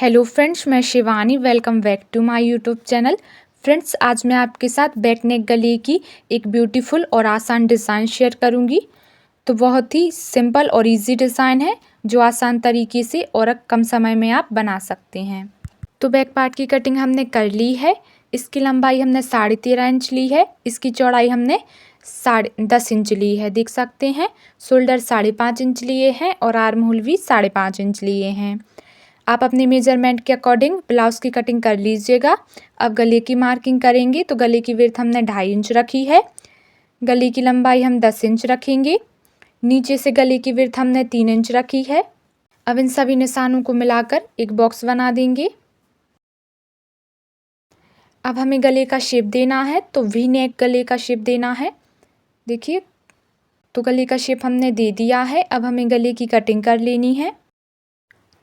Hello friends, मैं Shivani. Welcome back to my YouTube channel. Friends, आज मैं आपके साथ बैक नेक गले की एक ब्यूटीफुल और आसान डिज़ाइन शेयर करूंगी। तो बहुत ही सिंपल और इजी डिज़ाइन है जो आसान तरीके से और कम समय में आप बना सकते हैं। तो बैक पार्ट की कटिंग हमने कर ली है। इसकी लंबाई हमने 13.5 इंच ली है। इसकी चौड़ाई हमने 10.5 इंच ली है, देख सकते हैं। शोल्डर 5.5 इंच लिए हैं और आर्म होल भी 5.5 इंच लिए हैं। आप अपने मेजरमेंट के अकॉर्डिंग ब्लाउज़ की कटिंग कर लीजिएगा। अब गले की मार्किंग करेंगे तो गले की विड्थ हमने 2.5 इंच रखी है। गले की लंबाई हम 10 इंच रखेंगे। नीचे से गले की विड्थ हमने 3 इंच रखी है। अब इन सभी निशानों को मिलाकर एक बॉक्स बना देंगे। अब हमें गले का शेप देना है, तो वी नेक गले का शेप देना है। देखिए, तो गले का शेप हमने दे दिया है। अब हमें गले की कटिंग कर लेनी है।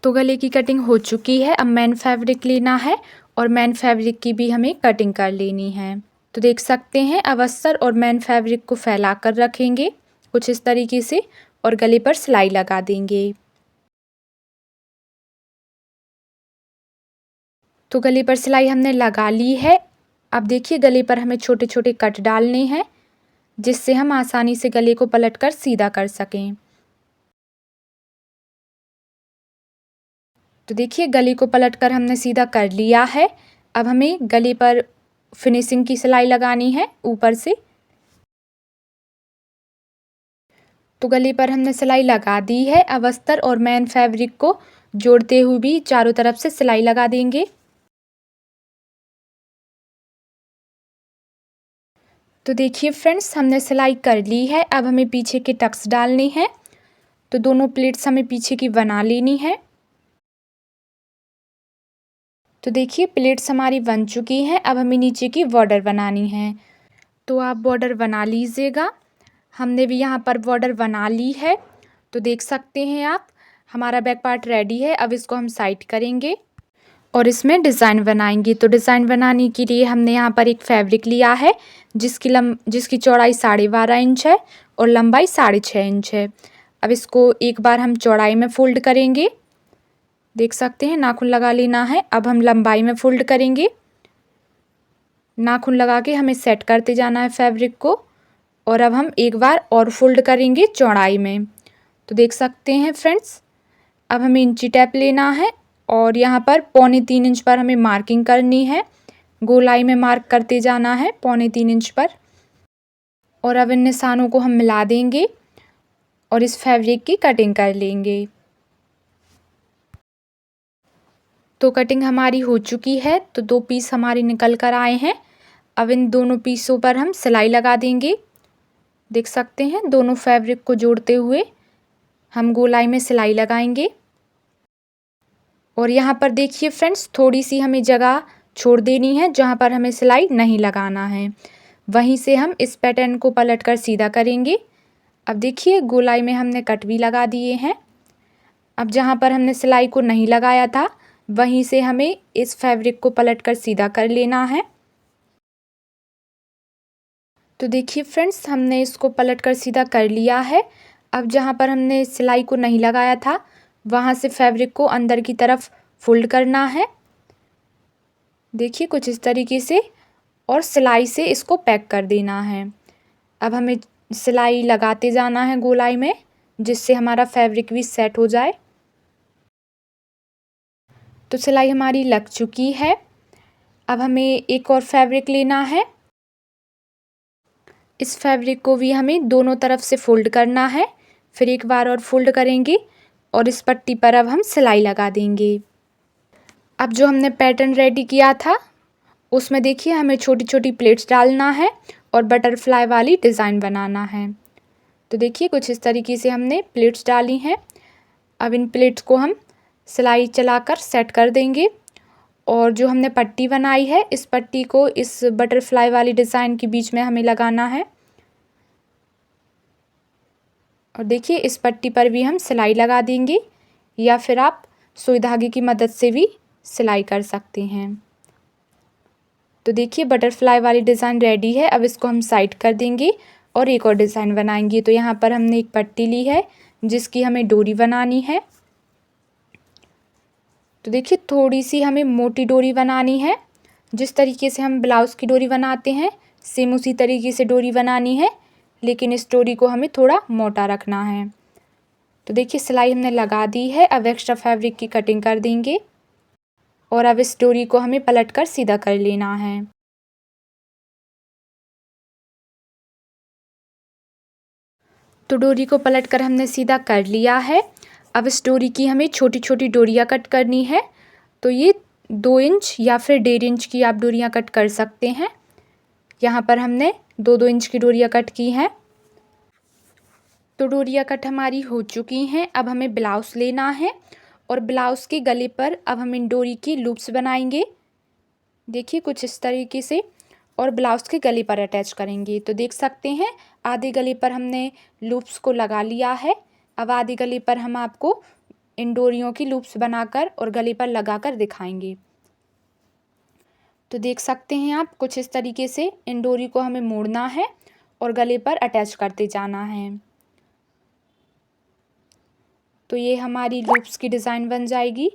तो गले की कटिंग हो चुकी है। अब मैन फैब्रिक लेना है और मैन फैब्रिक की भी हमें कटिंग कर लेनी है। तो देख सकते हैं, अब अस्तर और मैन फैब्रिक को फैला कर रखेंगे कुछ इस तरीके से और गले पर सिलाई लगा देंगे। तो गले पर सिलाई हमने लगा ली है। अब देखिए, गले पर हमें छोटे छोटे कट डालने हैं जिससे हम आसानी से गले को पलटकर सीधा कर सकें। तो देखिए, गले को पलटकर हमने सीधा कर लिया है। अब हमें गले पर फिनिशिंग की सिलाई लगानी है ऊपर से। तो गले पर हमने सिलाई लगा दी है। अब अस्तर और मैन फैब्रिक को जोड़ते हुए भी चारों तरफ से सिलाई लगा देंगे। तो देखिए फ्रेंड्स, हमने सिलाई कर ली है। अब हमें पीछे के टक्स डालने हैं। तो दोनों प्लेट्स हमें पीछे की बना लेनी है। तो देखिए, प्लेट्स हमारी बन चुकी हैं। अब हमें नीचे की बॉर्डर बनानी है। तो आप बॉर्डर बना लीजिएगा। हमने भी यहाँ पर बॉर्डर बना ली है। तो देख सकते हैं आप, हमारा बैक पार्ट रेडी है। अब इसको हम साइड करेंगे और इसमें डिज़ाइन बनाएंगे। तो डिज़ाइन बनाने के लिए हमने यहाँ पर एक फैब्रिक लिया है जिसकी चौड़ाई 12.5 इंच है और लंबाई 6.5 इंच है। अब इसको एक बार हम चौड़ाई में फ़ोल्ड करेंगे। देख सकते हैं, नाखून लगा लेना है। अब हम लंबाई में फ़ोल्ड करेंगे। नाखून लगा के हमें सेट करते जाना है फैब्रिक को। और अब हम एक बार और फोल्ड करेंगे चौड़ाई में। तो देख सकते हैं फ्रेंड्स, अब हमें इंची टेप लेना है और यहाँ पर 3.25 इंच पर हमें मार्किंग करनी है। गोलाई में मार्क करते जाना है 3.25 इंच पर। और अब इन निशानों को हम मिला देंगे और इस फैब्रिक की कटिंग कर लेंगे। तो कटिंग हमारी हो चुकी है। तो 2 पीस हमारे निकल कर आए हैं। अब इन दोनों पीसों पर हम सिलाई लगा देंगे। देख सकते हैं, दोनों फैब्रिक को जोड़ते हुए हम गोलाई में सिलाई लगाएंगे। और यहाँ पर देखिए फ्रेंड्स, थोड़ी सी हमें जगह छोड़ देनी है जहाँ पर हमें सिलाई नहीं लगाना है। वहीं से हम इस पैटर्न को पलटकर सीधा करेंगे। अब देखिए, गोलाई में हमने कट भी लगा दिए हैं। अब जहाँ पर हमने सिलाई को नहीं लगाया था वहीं से हमें इस फैब्रिक को पलटकर सीधा कर लेना है। तो देखिए फ्रेंड्स, हमने इसको पलटकर सीधा कर लिया है। अब जहाँ पर हमने सिलाई को नहीं लगाया था वहाँ से फैब्रिक को अंदर की तरफ फोल्ड करना है। देखिए, कुछ इस तरीके से और सिलाई से इसको पैक कर देना है। अब हमें सिलाई लगाते जाना है गोलाई में जिससे हमारा फैब्रिक भी सेट हो जाए। तो सिलाई हमारी लग चुकी है। अब हमें एक और फैब्रिक लेना है। इस फैब्रिक को भी हमें दोनों तरफ से फोल्ड करना है। फिर एक बार और फोल्ड करेंगे और इस पट्टी पर अब हम सिलाई लगा देंगे। अब जो हमने पैटर्न रेडी किया था उसमें देखिए, हमें छोटी छोटी प्लेट्स डालना है और बटरफ्लाई वाली डिज़ाइन बनाना है। तो देखिए, कुछ इस तरीके से हमने प्लेट्स डाली हैं। अब इन प्लेट्स को हम सिलाई चलाकर सेट कर देंगे। और जो हमने पट्टी बनाई है इस पट्टी को इस बटरफ्लाई वाली डिज़ाइन के बीच में हमें लगाना है। और देखिए, इस पट्टी पर भी हम सिलाई लगा देंगे या फिर आप सुई धागे की मदद से भी सिलाई कर सकते हैं। तो देखिए, बटरफ्लाई वाली डिज़ाइन रेडी है। अब इसको हम साइड कर देंगे और एक और डिज़ाइन बनाएंगे। तो यहाँ पर हमने एक पट्टी ली है जिसकी हमें डोरी बनानी है। तो देखिए थोड़ी सी हमें मोटी डोरी बनानी है। जिस तरीके से हम ब्लाउज़ की डोरी बनाते हैं सेम उसी तरीके से डोरी बनानी है, लेकिन इस डोरी को हमें थोड़ा मोटा रखना है। तो देखिए सिलाई हमने लगा दी है। अब एक्स्ट्रा फैब्रिक की कटिंग कर देंगे और अब इस डोरी को हमें पलट कर सीधा कर लेना है। तो डोरी को पलट कर हमने सीधा कर लिया है। अब इस डोरी की हमें छोटी छोटी डोरियाँ कट करनी है। तो ये 2 इंच या फिर 1.5 इंच की आप डोरियाँ कट कर सकते हैं। यहाँ पर हमने 2-2 इंच की डोरियाँ कट की हैं। तो डोरियाँ कट हमारी हो चुकी हैं। अब हमें ब्लाउज़ लेना है और ब्लाउज़ के गले पर अब हम इन डोरी की लूप्स बनाएंगे। देखिए कुछ इस तरीके से और ब्लाउज़ के गले पर अटैच करेंगे। तो देख सकते हैं आधे गले पर हमने लूप्स को लगा लिया है। अब आधे गले पर हम आपको इन डोरियों की लूप्स बनाकर और गले पर लगाकर दिखाएंगे। तो देख सकते हैं आप कुछ इस तरीके से इन डोरी को हमें मोड़ना है और गले पर अटैच करते जाना है। तो ये हमारी लूप्स की डिज़ाइन बन जाएगी।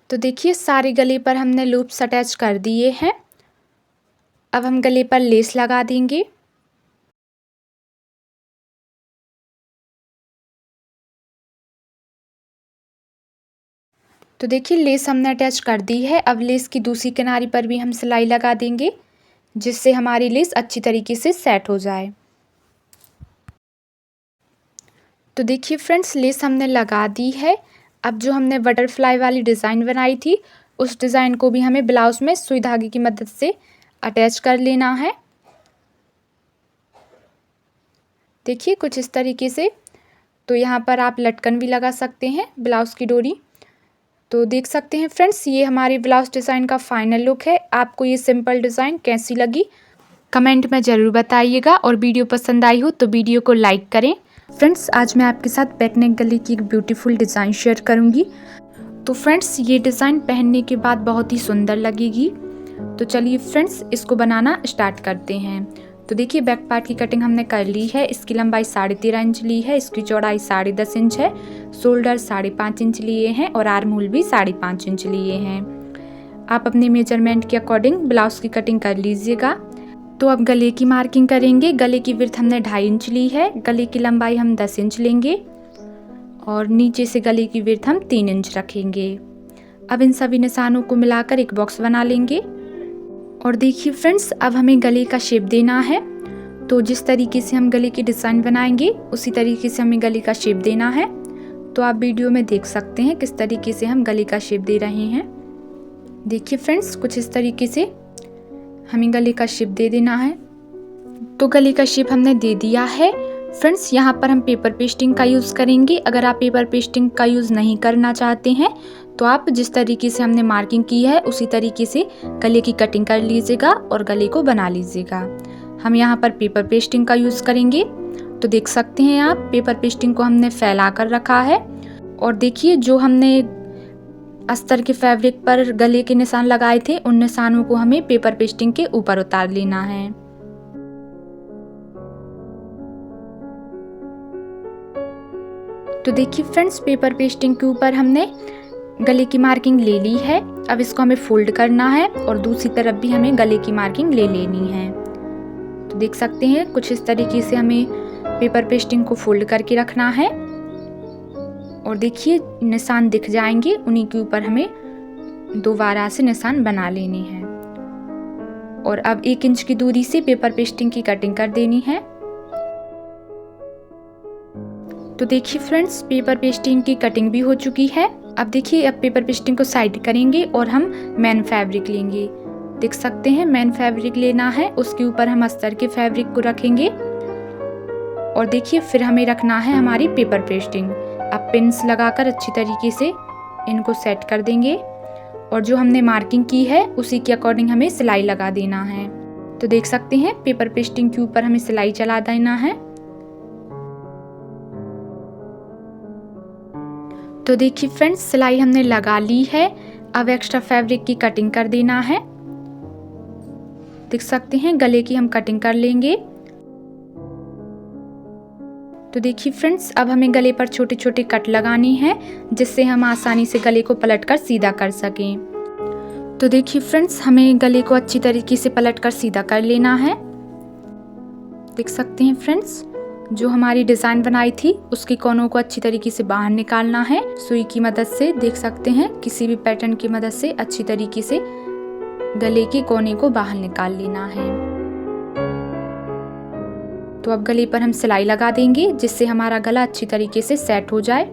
तो देखिए सारे गले पर हमने लूप्स अटैच कर दिए हैं। अब हम गले पर लेस लगा देंगे। तो देखिए लेस हमने अटैच कर दी है। अब लेस की दूसरी किनारी पर भी हम सिलाई लगा देंगे, जिससे हमारी लेस अच्छी तरीके से सेट हो जाए। तो देखिए फ्रेंड्स लेस हमने लगा दी है। अब जो हमने बटरफ्लाई वाली डिज़ाइन बनाई थी उस डिज़ाइन को भी हमें ब्लाउज़ में सुई धागे की मदद से अटैच कर लेना है। देखिए कुछ इस तरीके से। तो यहाँ पर आप लटकन भी लगा सकते हैं ब्लाउज़ की डोरी। तो देख सकते हैं फ्रेंड्स ये हमारी ब्लाउज़ डिज़ाइन का फाइनल लुक है। आपको ये सिंपल डिज़ाइन कैसी लगी कमेंट में ज़रूर बताइएगा और वीडियो पसंद आई हो तो वीडियो को लाइक करें। फ्रेंड्स आज मैं आपके साथ बैक नेक गले की एक ब्यूटीफुल डिज़ाइन शेयर करूंगी। तो फ्रेंड्स ये डिज़ाइन पहनने के बाद बहुत ही सुंदर लगेगी। तो चलिए फ्रेंड्स इसको बनाना स्टार्ट करते हैं। तो देखिए बैक पार्ट की कटिंग हमने कर ली है। इसकी लंबाई 13.5 इंच ली है, इसकी चौड़ाई 10.5 इंच है, शोल्डर 5.5 इंच लिए हैं और आर्म होल भी 5.5 इंच लिए हैं। आप अपने मेजरमेंट के अकॉर्डिंग ब्लाउज़ की कटिंग कर लीजिएगा। तो अब गले की मार्किंग करेंगे। गले की विड्थ हमने 2.5 इंच ली है, गले की लंबाई हम 10 इंच लेंगे और नीचे से गले की विड्थ हम 3 इंच रखेंगे। अब इन सभी निशानों को मिलाकर एक बॉक्स बना लेंगे। और देखिए फ्रेंड्स अब हमें गले का शेप देना है। तो जिस तरीके से हम गले की डिज़ाइन बनाएंगे उसी तरीके से हमें गले का शेप देना है। तो आप वीडियो में देख सकते हैं किस तरीके से हम गले का शेप दे रहे हैं। देखिए फ्रेंड्स कुछ इस तरीके से हमें गले का शेप दे देना है। तो गले का शेप हमने दे दिया है। फ्रेंड्स यहाँ पर हम पेपर पेस्टिंग का यूज़ करेंगे। अगर आप पेपर पेस्टिंग का यूज़ नहीं करना चाहते हैं तो आप जिस तरीके से हमने मार्किंग की है उसी तरीके से गले की कटिंग कर लीजिएगा और गले को बना लीजिएगा। हम यहाँ पर पेपर पेस्टिंग का यूज़ करेंगे। तो देख सकते हैं आप पेपर पेस्टिंग को हमने फैला कर रखा है। और देखिए जो हमने अस्तर के फैब्रिक पर गले के निशान लगाए थे उन निशानों को हमें पेपर पेस्टिंग के ऊपर उतार लेना है। तो देखिए फ्रेंड्स पेपर पेस्टिंग के ऊपर हमने गले की मार्किंग ले ली है। अब इसको हमें फोल्ड करना है और दूसरी तरफ भी हमें गले की मार्किंग ले लेनी है। तो देख सकते हैं कुछ इस तरीके से हमें पेपर पेस्टिंग को फोल्ड करके रखना है। और देखिए निशान दिख जाएंगे, उन्हीं के ऊपर हमें दोबारा से निशान बना लेने हैं। और अब 1 इंच की दूरी से पेपर पेस्टिंग की कटिंग कर देनी है। तो देखिए फ्रेंड्स पेपर पेस्टिंग की कटिंग भी हो चुकी है। अब देखिए अब पेपर पेस्टिंग को साइड करेंगे और हम मेन फैब्रिक लेंगे। देख सकते हैं मेन फैब्रिक लेना है, उसके ऊपर हम अस्तर के फैब्रिक को रखेंगे। और देखिए फिर हमें रखना है हमारी पेपर पेस्टिंग। अब पिन्स लगाकर अच्छी तरीके से इनको सेट कर देंगे और जो हमने मार्किंग की है उसी के अकॉर्डिंग हमें सिलाई लगा देना है। तो देख सकते हैं पेपर पेस्टिंग के ऊपर हमें सिलाई चला देना है। तो देखिए फ्रेंड्स सिलाई हमने लगा ली है। अब एक्स्ट्रा फैब्रिक की कटिंग कर देना है। देख सकते हैं गले की हम कटिंग कर लेंगे। तो देखिए फ्रेंड्स, अब हमें गले पर छोटे छोटे कट लगानी है जिससे हम आसानी से गले को पलटकर सीधा कर सकें। तो देखिए फ्रेंड्स, हमें गले को अच्छी तरीके से पलटकर सीधा कर लेना है। देख सकते हैं फ्रेंड्स, जो हमारी डिज़ाइन बनाई थी उसके कोनों को अच्छी तरीके से बाहर निकालना है सुई की मदद से। देख सकते हैं, किसी भी पैटर्न की मदद से अच्छी तरीके से गले के कोने को बाहर निकाल लेना है। तो अब गले पर हम सिलाई लगा देंगे जिससे हमारा गला अच्छी तरीके से सेट हो जाए।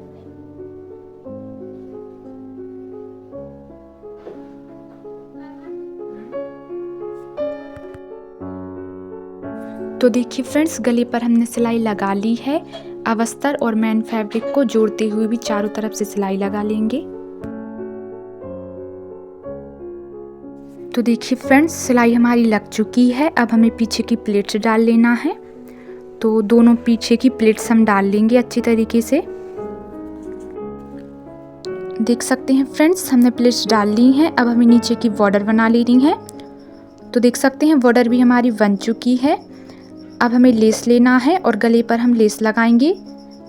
तो देखिए फ्रेंड्स, गले पर हमने सिलाई लगा ली है। अब अस्तर और मेन फैब्रिक को जोड़ते हुए भी चारों तरफ से सिलाई लगा लेंगे। तो देखिए फ्रेंड्स, सिलाई हमारी लग चुकी है। अब हमें पीछे की प्लेट्स डाल लेना है। तो दोनों पीछे की प्लेट्स हम डाल लेंगे अच्छी तरीके से। देख सकते हैं फ्रेंड्स, हमने प्लेट्स डाल ली हैं। अब हमें नीचे की बॉर्डर बना लेनी है। तो देख सकते हैं बॉर्डर भी हमारी बन चुकी है। अब हमें लेस लेना है और गले पर हम लेस लगाएंगे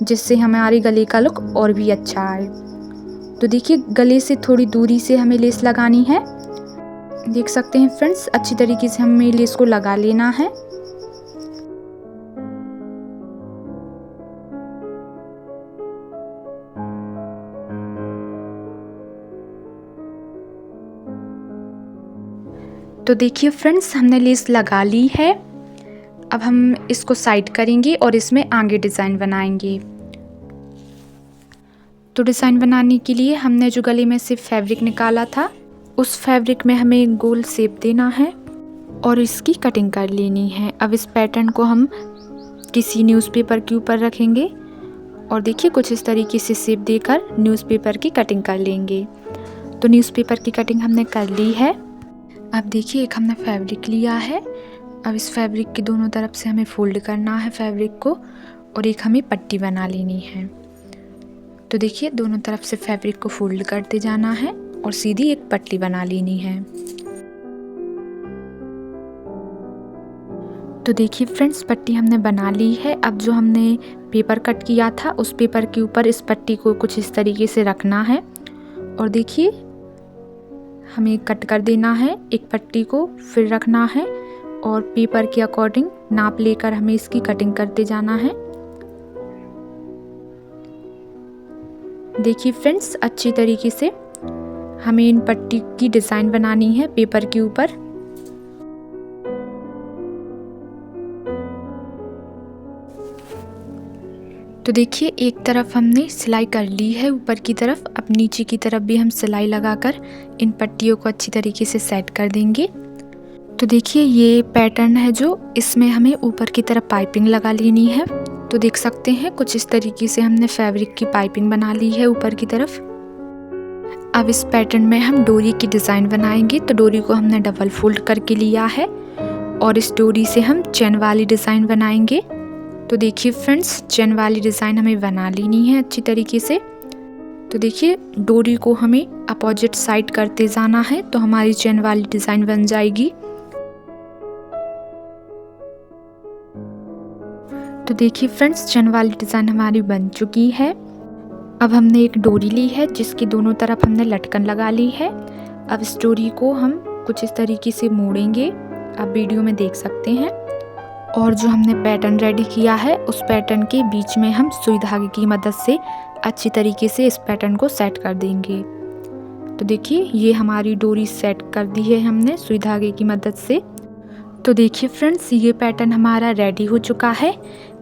जिससे हमारे गले का लुक और भी अच्छा आए। तो देखिए, गले से थोड़ी दूरी से हमें लेस लगानी है। देख सकते हैं फ्रेंड्स, अच्छी तरीके से हमें लेस को लगा लेना है। तो देखिए फ्रेंड्स, हमने लेस लगा ली है। अब हम इसको साइड करेंगे और इसमें आगे डिज़ाइन बनाएंगे। तो डिज़ाइन बनाने के लिए हमने जो गले में से फैब्रिक निकाला था उस फैब्रिक में हमें गोल शेप देना है और इसकी कटिंग कर लेनी है। अब इस पैटर्न को हम किसी न्यूज़पेपर के ऊपर रखेंगे और देखिए कुछ इस तरीके से शेप देकर न्यूज़पेपर की कटिंग कर लेंगे। तो न्यूज़पेपर की कटिंग हमने कर ली है। अब देखिए, एक हमने फैब्रिक लिया है। अब इस फैब्रिक की दोनों तरफ से हमें फोल्ड करना है फैब्रिक को और एक हमें पट्टी बना लेनी है। तो देखिए, दोनों तरफ से फैब्रिक को फोल्ड करते जाना है और सीधी एक पट्टी बना लेनी है। तो देखिए फ्रेंड्स, पट्टी हमने बना ली है। अब जो हमने पेपर कट किया था उस पेपर के ऊपर इस पट्टी को कुछ इस तरीके से रखना है और देखिए हमें कट कर देना है। एक पट्टी को फिर रखना है और पेपर के अकॉर्डिंग नाप लेकर हमें इसकी कटिंग करते जाना है। देखिए फ्रेंड्स, अच्छी तरीके से हमें इन पट्टी की डिज़ाइन बनानी है पेपर के ऊपर। तो देखिए, एक तरफ हमने सिलाई कर ली है ऊपर की तरफ। अब नीचे की तरफ भी हम सिलाई लगाकर इन पट्टियों को अच्छी तरीके से सेट कर देंगे। तो देखिए, ये पैटर्न है जो इसमें हमें ऊपर की तरफ पाइपिंग लगा लेनी है। तो देख सकते हैं कुछ इस तरीके से हमने फैब्रिक की पाइपिंग बना ली है ऊपर की तरफ। अब इस पैटर्न में हम डोरी की डिज़ाइन बनाएंगे। तो डोरी को हमने डबल फोल्ड करके लिया है और इस डोरी से हम चेन वाली डिज़ाइन बनाएंगे। तो देखिए फ्रेंड्स, चेन वाली डिज़ाइन हमें बना लेनी है अच्छी तरीके से। तो देखिए, डोरी को हमें अपोजिट साइड करते जाना है तो हमारी चेन वाली डिज़ाइन बन जाएगी। तो देखिए फ्रेंड्स, चेन वाली डिज़ाइन हमारी बन चुकी है। अब हमने एक डोरी ली है जिसकी दोनों तरफ हमने लटकन लगा ली है। अब इस डोरी को हम कुछ इस तरीके से मोड़ेंगे, आप वीडियो में देख सकते हैं। और जो हमने पैटर्न रेडी किया है उस पैटर्न के बीच में हम सुई धागे की मदद से अच्छी तरीके से इस पैटर्न को सेट कर देंगे। तो देखिए, ये हमारी डोरी सेट कर दी है हमने सुई धागे की मदद से। तो देखिए फ्रेंड्स, ये पैटर्न हमारा रेडी हो चुका है।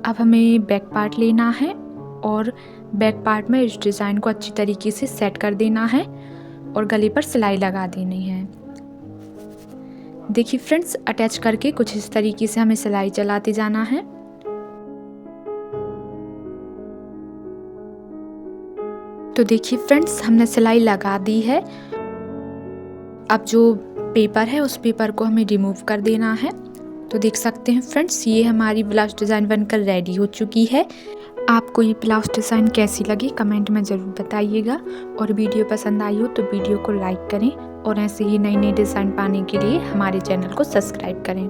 अब हमें बैक पार्ट लेना है और बैक पार्ट में इस डिज़ाइन को अच्छी तरीके से सेट कर देना है और गले पर सिलाई लगा देनी है। देखिए फ्रेंड्स, अटैच करके कुछ इस तरीके से हमें सिलाई चलाते जाना है। तो देखिए फ्रेंड्स, हमने सिलाई लगा दी है। अब जो पेपर है उस पेपर को हमें रिमूव कर देना है। तो देख सकते हैं फ्रेंड्स, ये हमारी ब्लाउज डिज़ाइन बनकर रेडी हो चुकी है। आपको ये ब्लाउज डिज़ाइन कैसी लगी कमेंट में ज़रूर बताइएगा और वीडियो पसंद आई हो तो वीडियो को लाइक करें और ऐसे ही नई नई डिज़ाइन पाने के लिए हमारे चैनल को सब्सक्राइब करें।